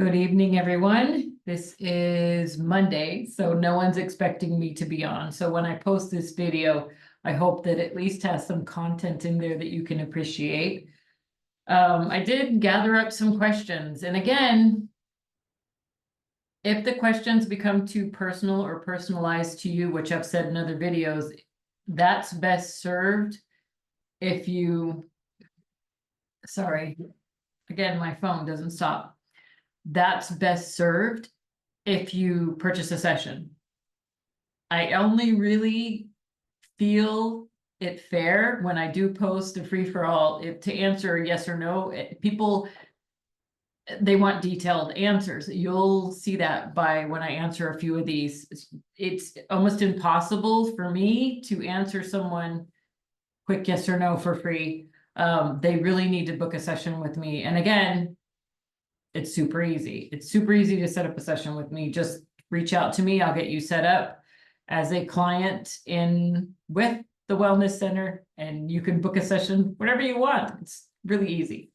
Good evening, everyone. This is Monday, so no one's expecting me to be on. So when I post this video, I hope that at least has some content in there that you can appreciate. I did gather up some questions, and again, if the questions become too personal or personalized to you, which I've said in other videos, that's best served if you, sorry, again, my phone doesn't stop. That's best served if you purchase a session. I only really feel it fair when I do post a free for all to answer a yes or no. People, they want detailed answers. You'll see that by when I answer a few of these. It's almost impossible for me to answer someone quick yes or no for free. They really need to book a session with me. And again, it's super easy. It's super easy to set up a session with me. Just reach out to me. I'll get you set up as a client in with the Wellness Center, and you can book a session whatever you want. It's really easy.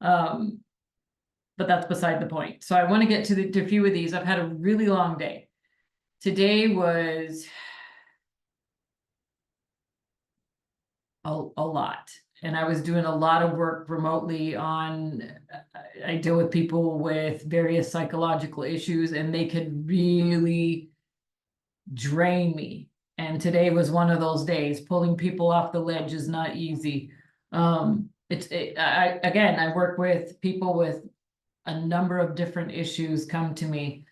But that's beside the point. So I want to get to a few of these. I've had a really long day. Today was a lot. And I was doing a lot of work remotely on, I deal with people with various psychological issues, and they could really drain me. And today was one of those days. Pulling people off the ledge is not easy. Again, I work with people with a number of different issues come to me.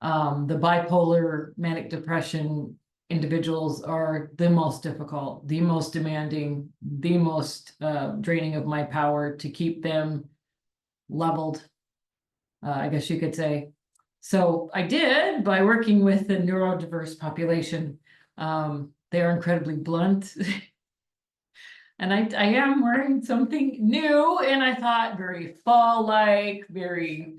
The bipolar, manic depression individuals are the most difficult, the most demanding, the most draining of my power to keep them leveled, I guess you could say. So I did by working with the neurodiverse population. They're incredibly blunt. And I am wearing something new, and I thought very fall-like, very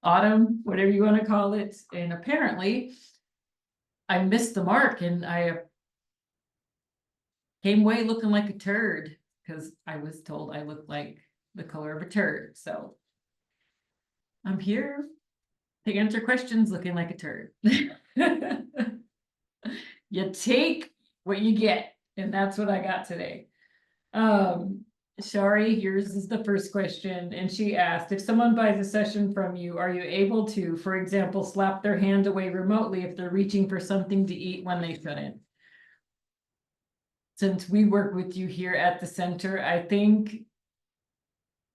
autumn, whatever you want to call it. And apparently I missed the mark, and I came away looking like a turd because I was told I looked like the color of a turd. So I'm here to answer questions looking like a turd. You take what you get, and that's what I got today. Shari, yours is the first question, and she asked, if someone buys a session from you, are you able to, for example, slap their hand away remotely if they're reaching for something to eat when they shouldn't? Since we work with you here at the center, I think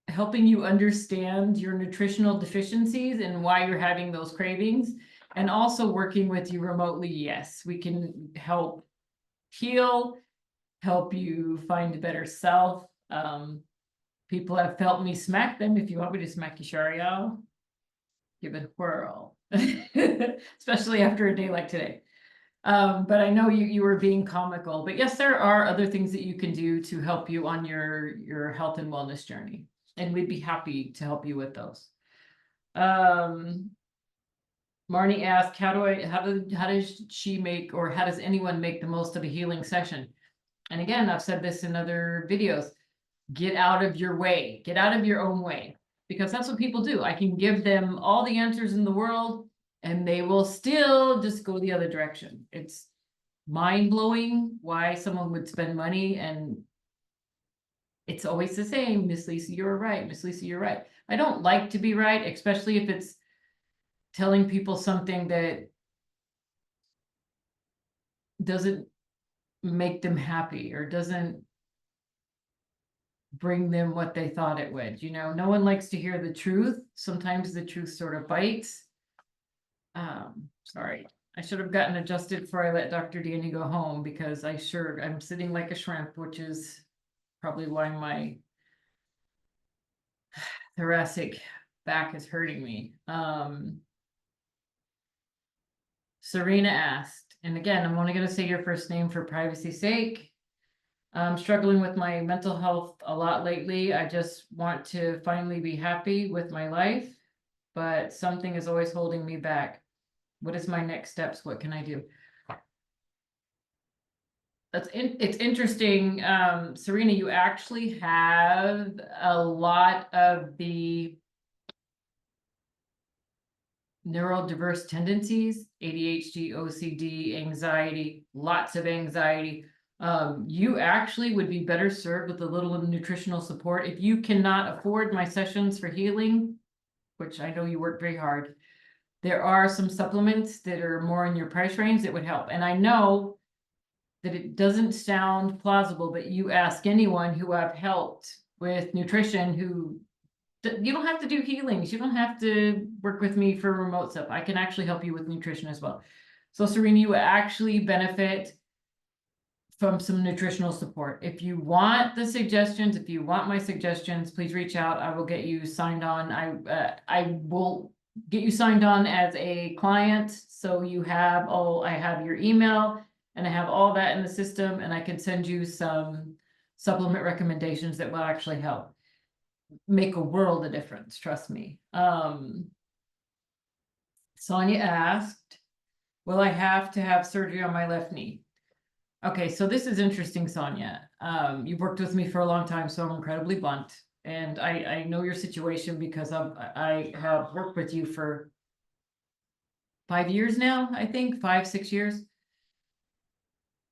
helping you understand your nutritional deficiencies and why you're having those cravings, and also working with you remotely, yes, we can help heal, help you find a better self. People have felt me smack them. If you want me to smack you, Shari, I'll give it a whirl, especially after a day like today. But I know you were being comical, but yes, there are other things that you can do to help you on your health and wellness journey, and we'd be happy to help you with those. Marnie asked, how does she make, or how does anyone make the most of a healing session? And again, I've said this in other videos, get out of your way, get out of your own way, because that's what people do. I can give them all the answers in the world and they will still just go the other direction. It's mind-blowing why someone would spend money, and it's always the same. Miss Lisa, you're right. Miss Lisa, you're right. I don't like to be right, especially if it's telling people something that doesn't make them happy or doesn't bring them what they thought it would. You know, no one likes to hear the truth. Sometimes the truth sort of bites. Sorry, I should have gotten adjusted before I let Dr. Danny go home, because I'm sitting like a shrimp, which is probably why my thoracic back is hurting me. Serena asked, and again, I'm only going to say your first name for privacy's sake. I'm struggling with my mental health a lot lately. I just want to finally be happy with my life, but something is always holding me back. What is my next steps? What can I do? It's interesting. Serena, you actually have a lot of the neurodiverse tendencies, ADHD, OCD, anxiety, lots of anxiety. You actually would be better served with a little nutritional support. If you cannot afford my sessions for healing, which I know you work very hard, there are some supplements that are more in your price range that would help. And I know that it doesn't sound plausible, but you ask anyone who I've helped with nutrition who you don't have to do healings. You don't have to work with me for remote stuff. I can actually help you with nutrition as well. So Serena, you actually benefit from some nutritional support. If you want the suggestions, if you want my suggestions, please reach out. I will get you signed on. I will get you signed on as a client. So you have, I have your email and I have all that in the system, and I can send you some supplement recommendations that will actually help make a world of difference. Trust me. Sonia asked, will I have to have surgery on my left knee? Okay, so this is interesting, Sonia. You've worked with me for a long time, so I'm incredibly blunt. And I know your situation because I have worked with you for 5 years now, I think, 5, 6 years.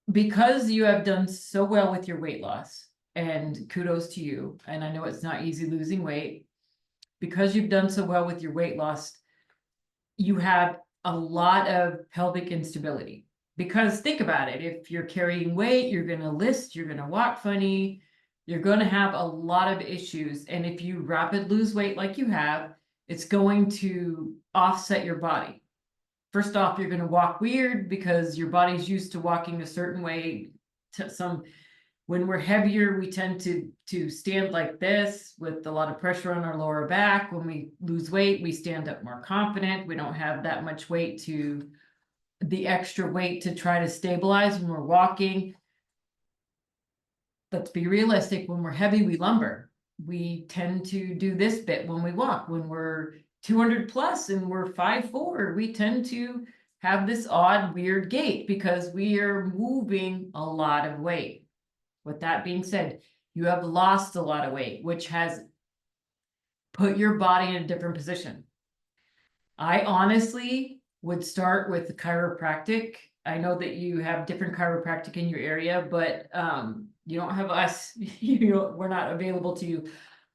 Because you have done so well with your weight loss, and kudos to you, and I know it's not easy losing weight. Because you've done so well with your weight loss, you have a lot of pelvic instability. Because think about it, if you're carrying weight, you're going to list, you're going to walk funny, you're going to have a lot of issues. And if you rapidly lose weight like you have, it's going to offset your body. First off, you're going to walk weird because your body's used to walking a certain way. When we're heavier, we tend to stand like this with a lot of pressure on our lower back. When we lose weight, we stand up more confident. We don't have that much weight the extra weight to try to stabilize when we're walking. Let's be realistic. When we're heavy, we lumber. We tend to do this bit when we walk. When we're 200 plus and we're 5'4", we tend to have this odd, weird gait because we are moving a lot of weight. With that being said, you have lost a lot of weight, which has put your body in a different position. I honestly would start with the chiropractic. I know that you have different chiropractic in your area, but you don't have us. We're not available to you,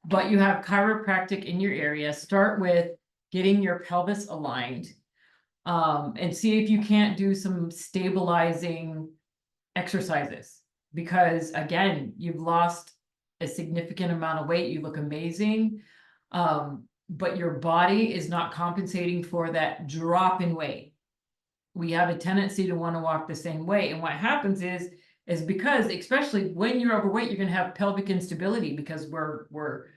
but you have chiropractic in your area. Start with getting your pelvis aligned, and see if you can't do some stabilizing exercises. Because again, you've lost a significant amount of weight. You look amazing. But your body is not compensating for that drop in weight. We have a tendency to want to walk the same way. And what happens is because, especially when you're overweight, you're going to have pelvic instability because we're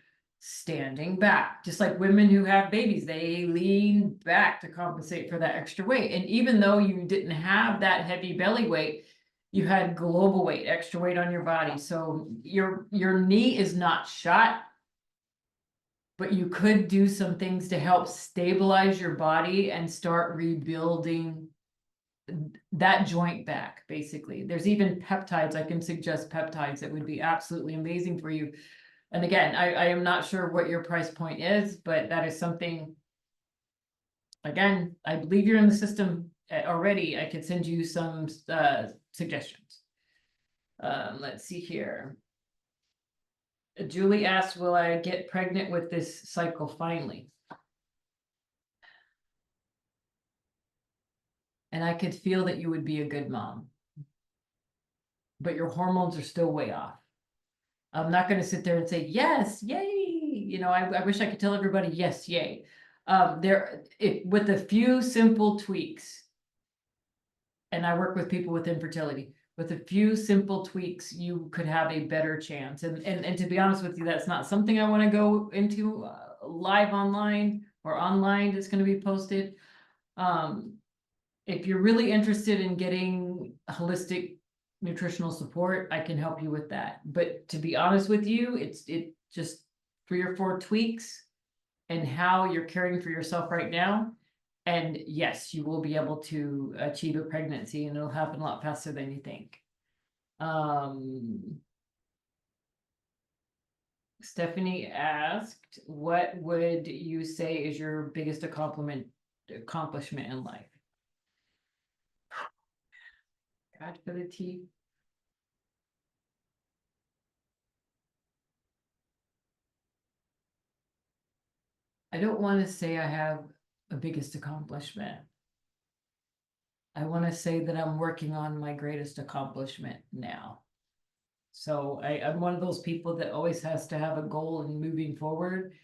standing back. Just like women who have babies, they lean back to compensate for that extra weight. And even though you didn't have that heavy belly weight, you had global weight, extra weight on your body. So your knee is not shot, but you could do some things to help stabilize your body and start rebuilding that joint back, basically. There's even peptides. I can suggest peptides that would be absolutely amazing for you. And again, I am not sure what your price point is, but that is something, again, I believe you're in the system already. I could send you some suggestions. Let's see here. Julie asked, will I get pregnant with this cycle finally? And I could feel that you would be a good mom, but your hormones are still way off. I'm not going to sit there and say, yes, yay. I wish I could tell everybody, yes, yay. With a few simple tweaks, and I work with people with infertility, with a few simple tweaks, you could have a better chance. And to be honest with you, that's not something I want to go into live online or online. It's going to be posted. If you're really interested in getting holistic nutritional support, I can help you with that. But to be honest with you, it's just 3 or 4 tweaks and how you're caring for yourself right now. And yes, you will be able to achieve a pregnancy, and it'll happen a lot faster than you think. Stephanie asked, what would you say is your biggest accomplishment accomplishment in life. God for the tea. I don't want to say I have a biggest accomplishment. I want to say that I'm working on my greatest accomplishment now. So I'm one of those people that always has to have a goal in moving forward.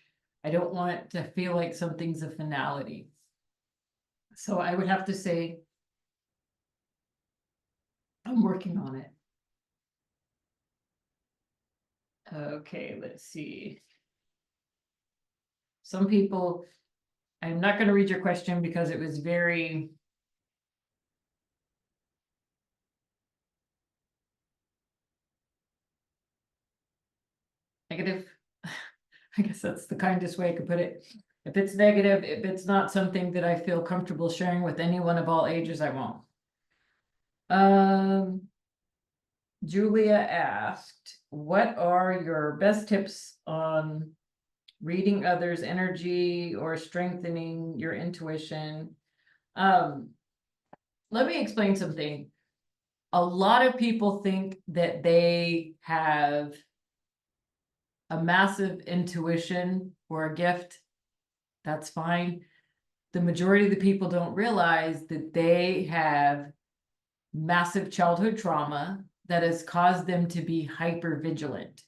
I don't want it to feel like something's a finality. So I would have to say I'm working on it. Okay, let's see. Some people, I'm not going to read your question because it was very negative. I guess that's the kindest way I could put it. If it's negative, if it's not something that I feel comfortable sharing with anyone of all ages, I won't. Julia asked, what are your best tips on reading others' energy or strengthening your intuition? Let me explain something. A lot of people think that they have a massive intuition or a gift. That's fine. The majority of the people don't realize that they have massive childhood trauma that has caused them to be hyper vigilant.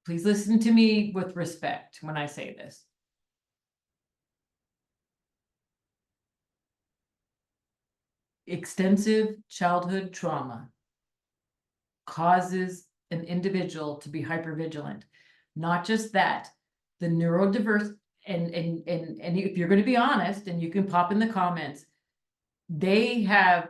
Please listen to me with respect when I say this. Extensive childhood trauma causes an individual to be hypervigilant. Not just that, the neurodiverse, and if you're going to be honest, and you can pop in the comments, they have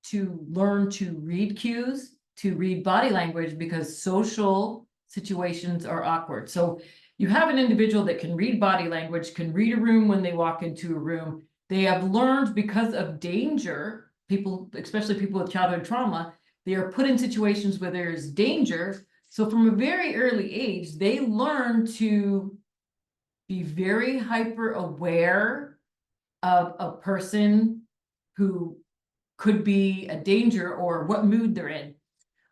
to learn to read cues, to read body language, because social situations are awkward. So you have an individual that can read body language, can read a room when they walk into a room. They have learned because of danger, people, especially people with childhood trauma, they are put in situations where there's danger. So from a very early age, they learn to be very hyper aware of a person who could be a danger or what mood they're in.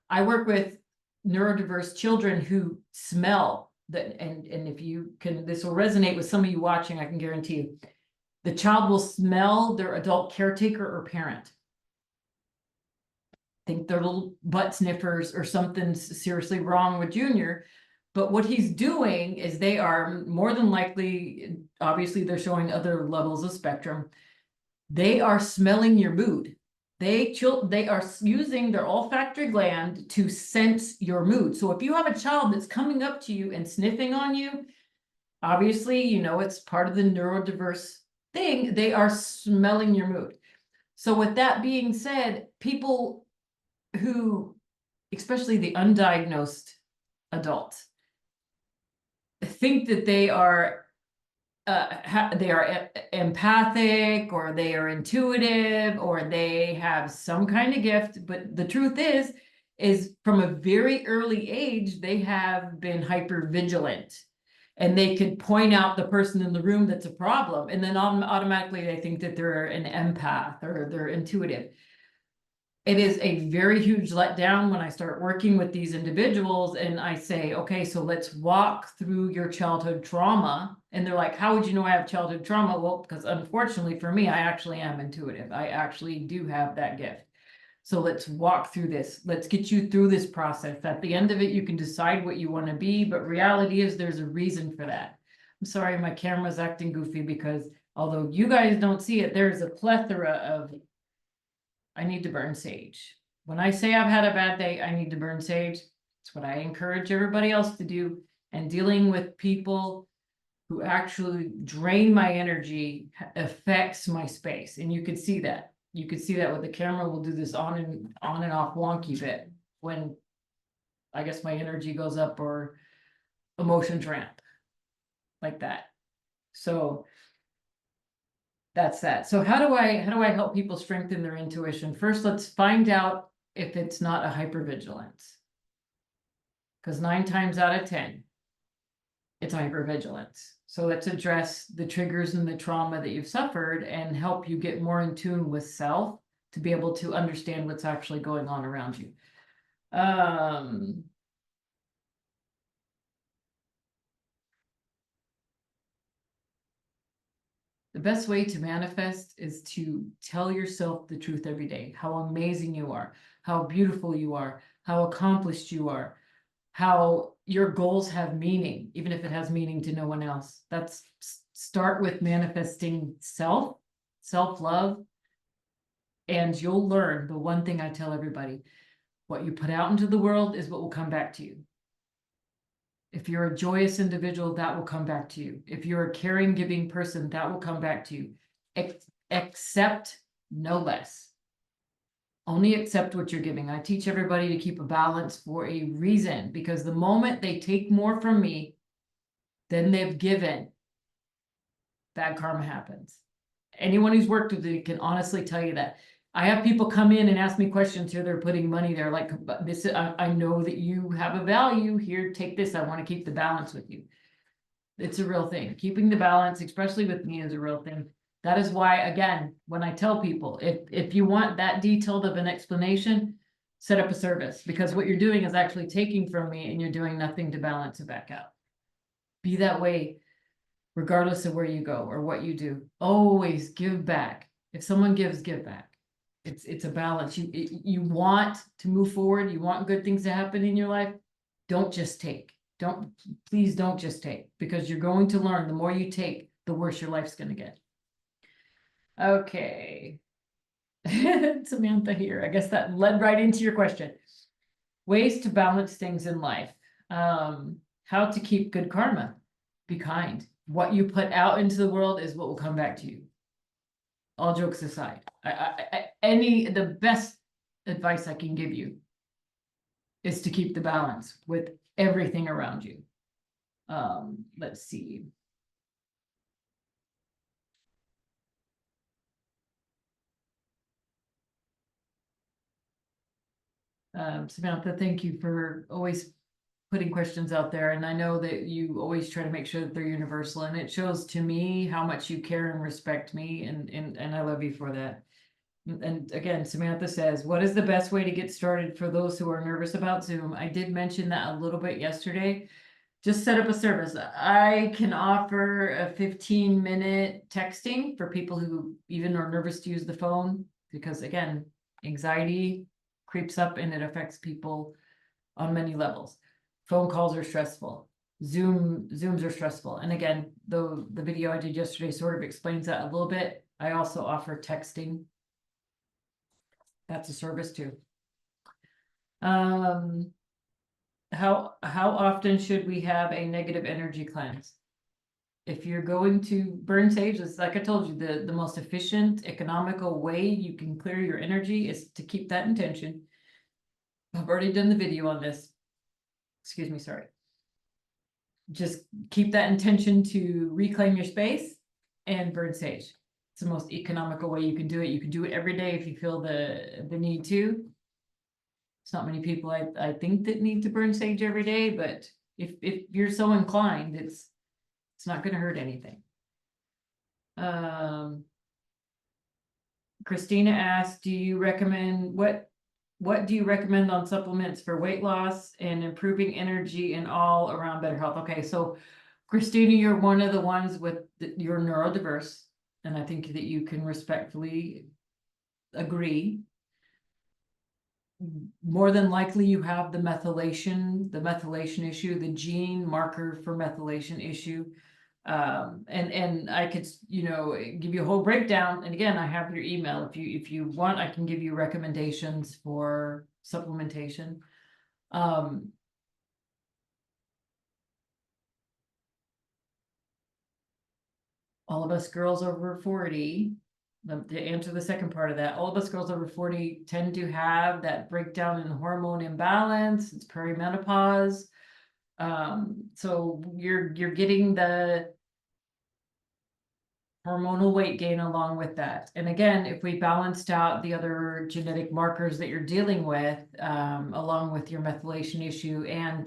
I work with neurodiverse children who smell that, and if you can, this will resonate with some of you watching, I can guarantee you. The child will smell their adult caretaker or parent. Think they're little butt sniffers or something's seriously wrong with Junior. But what he's doing is they are more than likely, obviously they're showing other levels of spectrum. They are smelling your mood. They are using their olfactory gland to sense your mood. So if you have a child that's coming up to you and sniffing on you, obviously, you know, it's part of the neurodiverse thing. They are smelling your mood. So with that being said, people who, especially the undiagnosed adults, think that they are empathic, or they are intuitive, or they have some kind of gift. But the truth is from a very early age, they have been hyper vigilant, and they could point out the person in the room that's a problem, and then automatically they think that they're an empath or they're intuitive. It is a very huge letdown when I start working with these individuals and I say, okay, so let's walk through your childhood trauma. And they're like, how would you know I have childhood trauma? Well, because unfortunately for me, I actually am intuitive. I actually do have that gift. So let's walk through this. Let's get you through this process. At the end of it, you can decide what you want to be, but reality is there's a reason for that. I'm sorry, my camera's acting goofy because although you guys don't see it, there's a plethora of I need to burn sage. When I say I've had a bad day, I need to burn sage. It's what I encourage everybody else to do. And dealing with people who actually drain my energy affects my space. And you could see that. You could see that with the camera. We'll do this on and off wonky bit when I guess my energy goes up or emotions ramp like that. So that's that. So how do I help people strengthen their intuition? First, let's find out if it's not a hypervigilance. Because 9 times out of 10, it's hypervigilance. So let's address the triggers and the trauma that you've suffered and help you get more in tune with self to be able to understand what's actually going on around you. The best way to manifest is to tell yourself the truth every day, how amazing you are, how beautiful you are, how accomplished you are, how your goals have meaning, even if it has meaning to no one else. That's start with manifesting self-love, and you'll learn the one thing I tell everybody: what you put out into the world is what will come back to you. If you're a joyous individual, that will come back to you. If you're a caring, giving person, that will come back to you. Accept no less. Only accept what you're giving. I teach everybody to keep a balance for a reason, because the moment they take more from me than they've given, bad karma happens. Anyone who's worked with me can honestly tell you that. I have people come in and ask me questions here. They're putting money there like, this, I know that you have a value here. Take this. I want to keep the balance with you. It's a real thing. Keeping the balance, especially with me, is a real thing. That is why, again, when I tell people, if you want that detailed of an explanation, set up a service, because what you're doing is actually taking from me and you're doing nothing to balance it back out. Be that way regardless of where you go or what you do. Always give back. If someone gives, give back. It's a balance. You want to move forward. You want good things to happen in your life. Don't just take. Please don't just take, because you're going to learn the more you take, the worse your life's going to get. Okay. Samantha here. I guess that led right into your question. Ways to balance things in life. How to keep good karma. Be kind. What you put out into the world is what will come back to you. All jokes aside, the best advice I can give you is to keep the balance with everything around you. Let's see. Samantha, thank you for always putting questions out there. And I know that you always try to make sure that they're universal, and it shows to me how much you care and respect me, and I love you for that. And again, Samantha says, what is the best way to get started for those who are nervous about Zoom? I did mention that a little bit yesterday. Just set up a service. I can offer a 15-minute texting for people who even are nervous to use the phone, because again, anxiety creeps up and it affects people on many levels. Phone calls are stressful. Zooms are stressful. And again, the video I did yesterday sort of explains that a little bit. I also offer texting. That's a service too. How often should we have a negative energy cleanse? If you're going to burn sage, it's like I told you, the most efficient, economical way you can clear your energy is to keep that intention. I've already done the video on this. Excuse me, sorry. Just keep that intention to reclaim your space and burn sage. It's the most economical way you can do it. You can do it every day if you feel the need to. It's not many people I think that need to burn sage every day, but if you're so inclined, it's not going to hurt anything. Christina asked, do you recommend what do you recommend on supplements for weight loss and improving energy and all around better health? Okay, so Christina, you're one of the ones with you're neurodiverse, and I think that you can respectfully agree. More than likely you have the methylation issue, the gene marker for methylation issue. And I could, give you a whole breakdown. And again, I have your email. If you want, I can give you recommendations for supplementation. All of us girls over 40, to answer the second part of that, all of us girls over 40 tend to have that breakdown in hormone imbalance. It's perimenopause. So you're getting the hormonal weight gain along with that. And again, if we balanced out the other genetic markers that you're dealing with, along with your methylation issue and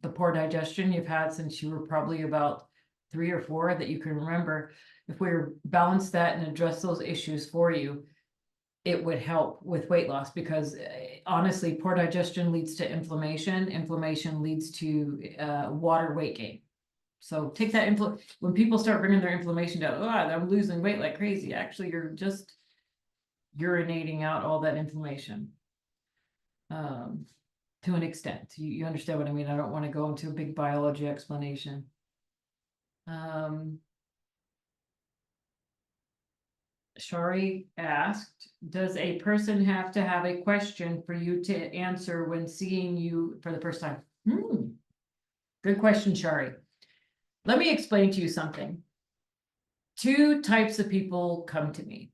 the poor digestion you've had since you were probably about 3 or 4 that you can remember, if we balance that and address those issues for you, it would help with weight loss, because honestly, poor digestion leads to inflammation. Inflammation leads to water weight gain. So take that when people start bringing their inflammation down, oh, I'm losing weight like crazy. Actually, you're just urinating out all that inflammation. To an extent, you understand what I mean? I don't want to go into a big biology explanation. Shari asked, does a person have to have a question for you to answer when seeing you for the first time? Good question, Shari. Let me explain to you something. 2 types of people come to me.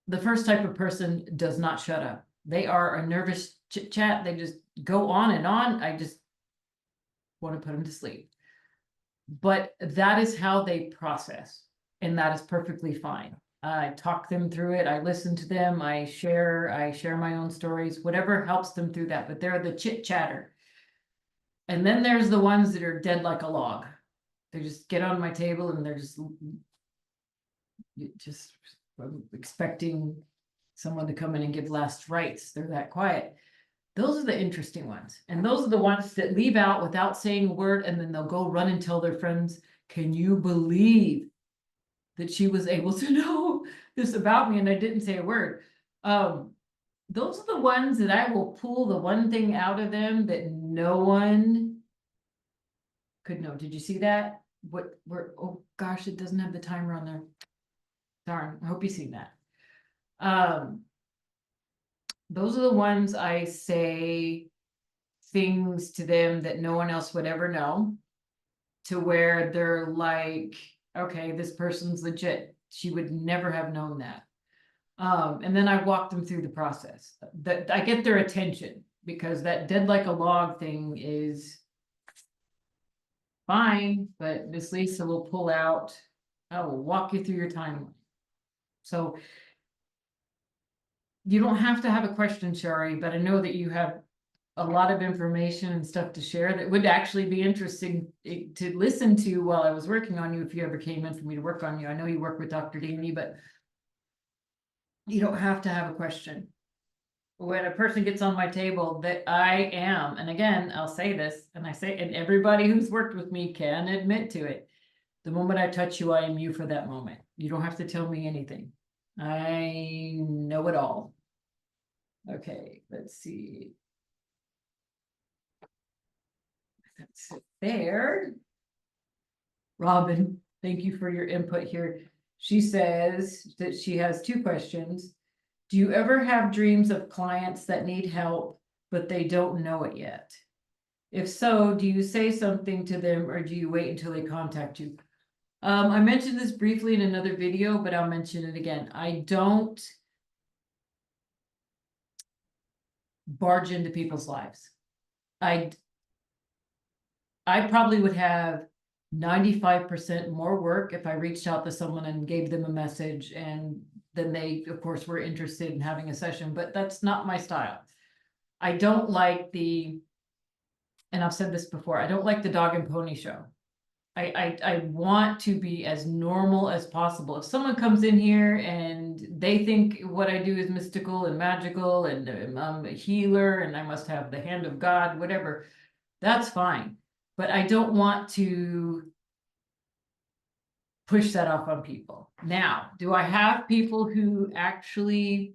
The first type of person does not shut up. They are a nervous chit chat. They just go on and on. I just want to put them to sleep. But that is how they process, and that is perfectly fine. I talk them through it. I listen to them. I share my own stories, whatever helps them through that. But they're the chit chatter. And then there's the ones that are dead like a log. They just get on my table and they're just expecting someone to come in and give last rites. They're that quiet. Those are the interesting ones. And those are the ones that leave out without saying a word, and then they'll go run and tell their friends, can you believe that she was able to know this about me and I didn't say a word? Those are the ones that I will pull the one thing out of them that no one could know. Did you see that? Oh gosh, it doesn't have the timer on there. Darn, I hope you see that. Those are the ones I say things to them that no one else would ever know, to where they're like, okay, this person's legit. She would never have known that. And then I walk them through the process. That I get their attention, because that dead like a log thing is fine, but Miss Lisa will pull out, I will walk you through your timeline. So you don't have to have a question, Shari, but I know that you have a lot of information and stuff to share that would actually be interesting to listen to while I was working on you, if you ever came in for me to work on you. I know you work with Dr. Danny, but you don't have to have a question. When a person gets on my table, that I am, and again, I'll say this, and everybody who's worked with me can admit to it. The moment I touch you, I am you for that moment. You don't have to tell me anything. I know it all. Okay, let's see. That's it there. Robin, thank you for your input here. She says that she has 2 questions. Do you ever have dreams of clients that need help, but they don't know it yet? If so, do you say something to them, or do you wait until they contact you? I mentioned this briefly in another video, but I'll mention it again. I don't barge into people's lives. I probably would have 95% more work if I reached out to someone and gave them a message, and then they, of course, were interested in having a session, but that's not my style. I don't like and I've said this before, I don't like the dog and pony show. I want to be as normal as possible. If someone comes in here and they think what I do is mystical and magical, and I'm a healer and I must have the hand of God, whatever, that's fine. But I don't want to push that off on people. Now, do I have people who actually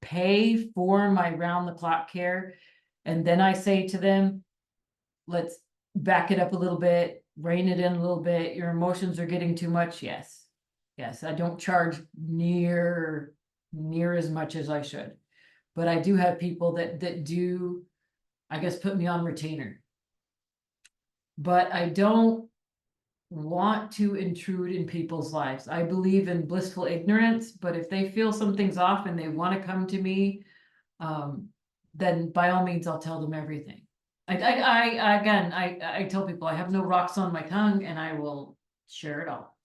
pay for my round-the-clock care? And then I say to them, let's back it up a little bit, rein it in a little bit. Your emotions are getting too much. Yes. Yes, I don't charge near as much as I should. But I do have people that do, I guess, put me on retainer. But I don't want to intrude in people's lives. I believe in blissful ignorance, but if they feel something's off and they want to come to me, then by all means, I'll tell them everything. I tell people I have no rocks on my tongue, and I will share it all.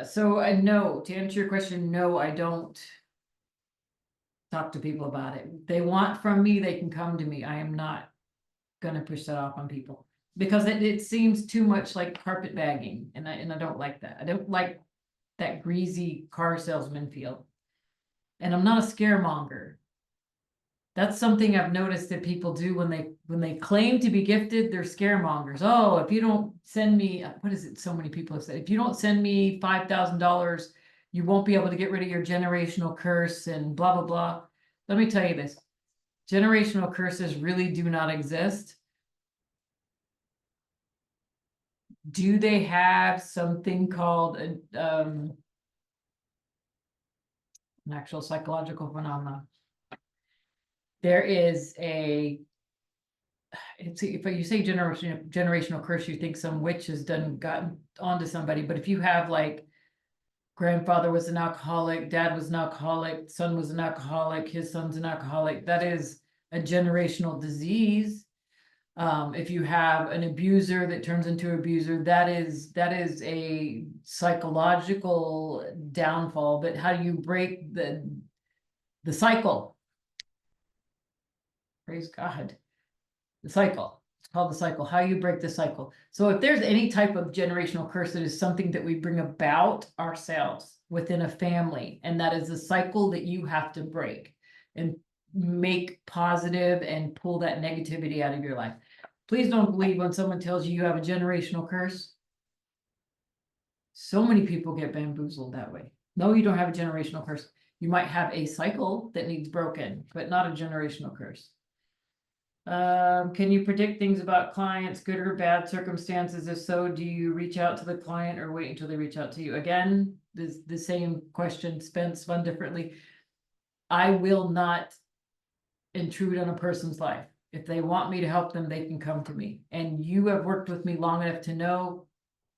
So no, to answer your question, no, I don't talk to people about it. If they want from me, they can come to me. I am not gonna push that off on people. Because it seems too much like carpet bagging, and I don't like that. I don't like that greasy car salesman feel. And I'm not a scaremonger. That's something I've noticed that people do when they claim to be gifted, they're scaremongers. Oh, if you don't send me, what is it? So many people have said, if you don't send me $5,000, you won't be able to get rid of your generational curse and blah, blah, blah. Let me tell you this. Generational curses really do not exist. Do they have something called an actual psychological phenomenon? There is if you say generational curse, you think some witch has gotten onto somebody. But if you have like grandfather was an alcoholic, dad was an alcoholic, son was an alcoholic, his son's an alcoholic, that is a generational disease. If you have an abuser that turns into an abuser, that is a psychological downfall. But how do you break the cycle? Praise God. The cycle. It's called the cycle. How you break the cycle. So if there's any type of generational curse, it is something that we bring about ourselves within a family. And that is a cycle that you have to break and make positive and pull that negativity out of your life. Please don't believe when someone tells you you have a generational curse. So many people get bamboozled that way. No, you don't have a generational curse. You might have a cycle that needs broken, but not a generational curse. Can you predict things about clients, good or bad circumstances? If so, do you reach out to the client or wait until they reach out to you? Again, the same question, spun differently. I will not intrude on a person's life. If they want me to help them, they can come to me. And you have worked with me long enough to know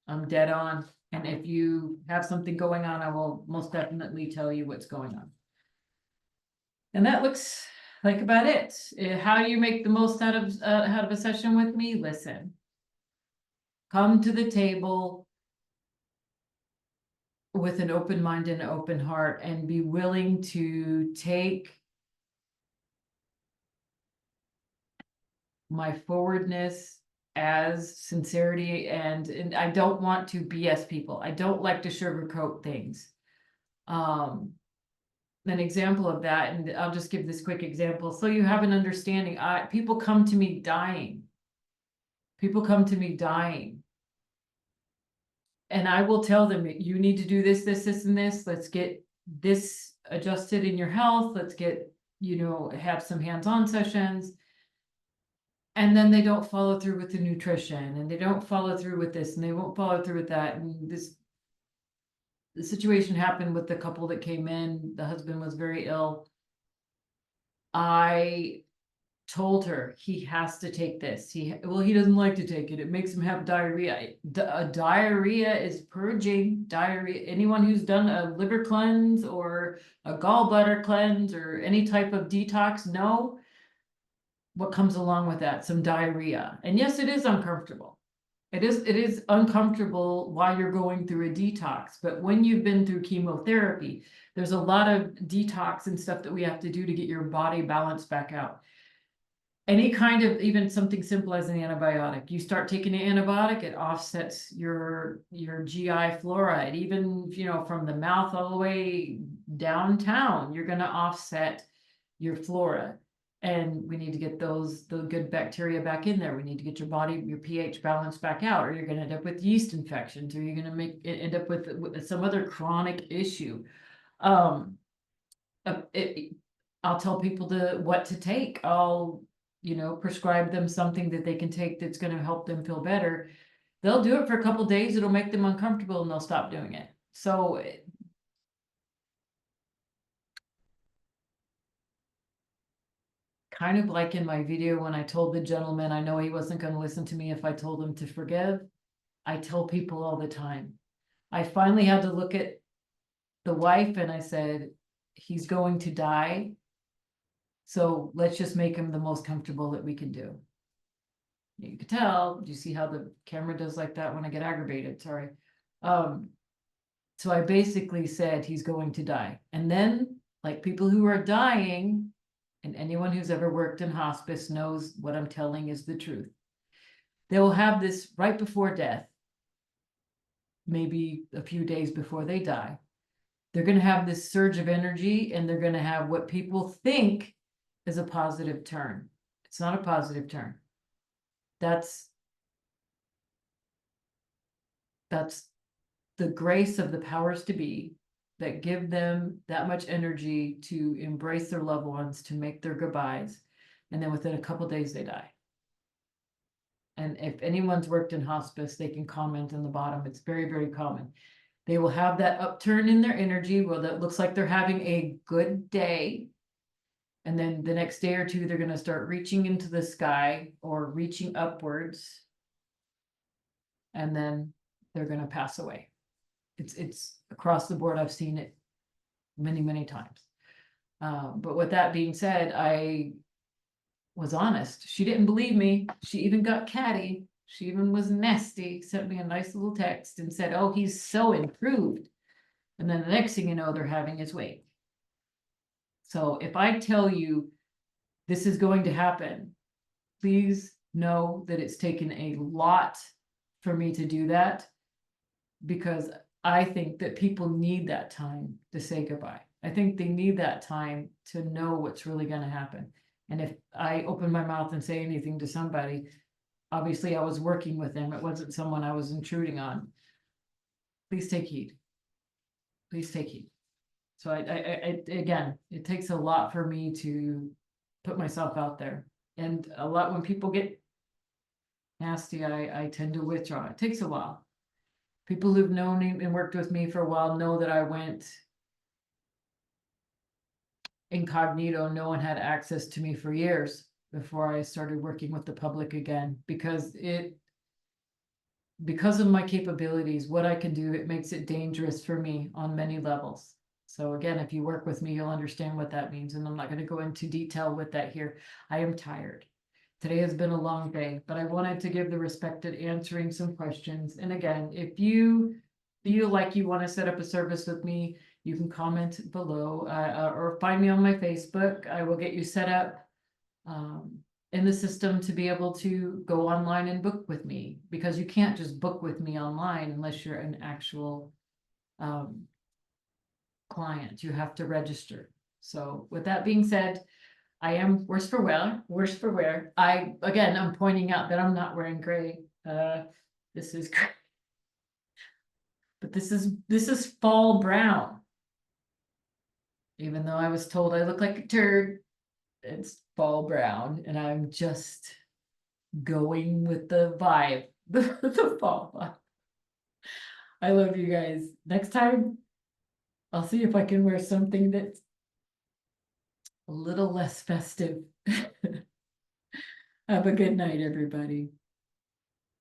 I'm dead on. And if you have something going on, I will most definitely tell you what's going on. And that looks like about it. How do you make the most out of a session with me? Listen. Come to the table with an open mind and an open heart and be willing to take my forwardness as sincerity, and I don't want to BS people. I don't like to sugarcoat things. An example of that, and I'll just give this quick example so you have an understanding. People come to me dying. People come to me dying. And I will tell them, you need to do this, this, this, and this. Let's get this adjusted in your health. Let's get, have some hands-on sessions. And then they don't follow through with the nutrition, and they don't follow through with this, and they won't follow through with that. And the situation happened with the couple that came in. The husband was very ill. I told her he has to take this. He doesn't like to take it. It makes him have diarrhea. Diarrhea is purging. Diarrhea. Anyone who's done a liver cleanse or a gallbladder cleanse or any type of detox know what comes along with that. Some diarrhea. And yes, it is uncomfortable. It is uncomfortable while you're going through a detox. But when you've been through chemotherapy, there's a lot of detox and stuff that we have to do to get your body balanced back out. Any kind of, even something simple as an antibiotic. You start taking an antibiotic, it offsets your GI fluoride. Even, from the mouth all the way downtown, you're going to offset your flora. And we need to get the good bacteria back in there. We need to get your pH balance back out, or you're going to end up with yeast infections, or you're going to end up with some other chronic issue. I'll tell people what to take. I'll prescribe them something that they can take that's going to help them feel better. They'll do it for a couple of days. It'll make them uncomfortable and they'll stop doing it. So kind of like in my video when I told the gentleman I know he wasn't going to listen to me if I told him to forgive. I tell people all the time. I finally had to look at the wife and I said, he's going to die. So let's just make him the most comfortable that we can do. You could tell, do you see how the camera does like that when I get aggravated? Sorry. So I basically said he's going to die. And then, like, people who are dying, and anyone who's ever worked in hospice knows what I'm telling is the truth. They will have this right before death, maybe a few days before they die. They're going to have this surge of energy, and they're going to have what people think is a positive turn. It's not a positive turn. That's the grace of the powers to be that give them that much energy to embrace their loved ones, to make their goodbyes, and then within a couple days they die. And if anyone's worked in hospice, they can comment in the bottom. It's very, very common. They will have that upturn in their energy. Well, that looks like they're having a good day. And then the next day or two, they're going to start reaching into the sky or reaching upwards. And then they're going to pass away. It's across the board. I've seen it many, many times. But with that being said, I was honest. She didn't believe me. She even got catty. She even was nasty, sent me a nice little text and said, oh, he's so improved. And then the next thing you know, they're having his wake. So if I tell you this is going to happen, please know that it's taken a lot for me to do that, because I think that people need that time to say goodbye. I think they need that time to know what's really going to happen. And if I open my mouth and say anything to somebody, obviously I was working with them. It wasn't someone I was intruding on. Please take heed. Please take heed. So again, it takes a lot for me to put myself out there. And a lot when people get nasty, I tend to withdraw. It takes a while. People who've known and worked with me for a while know that I went incognito. No one had access to me for years before I started working with the public again, because of my capabilities, what I can do, it makes it dangerous for me on many levels. So again, if you work with me, you'll understand what that means. And I'm not going to go into detail with that here. I am tired. Today has been a long day, but I wanted to give the respect at answering some questions. And again, if you feel like you want to set up a service with me, you can comment below or find me on my Facebook. I will get you set up in the system to be able to go online and book with me, because you can't just book with me online unless you're an actual client. You have to register. So with that being said, I am worse for wear. I'm pointing out that I'm not wearing gray. This is gray. But this is fall brown. Even though I was told I look like a turd, it's fall brown, and I'm just going with the vibe, the fall vibe. I love you guys. Next time, I'll see if I can wear something that's a little less festive. Have a good night, everybody.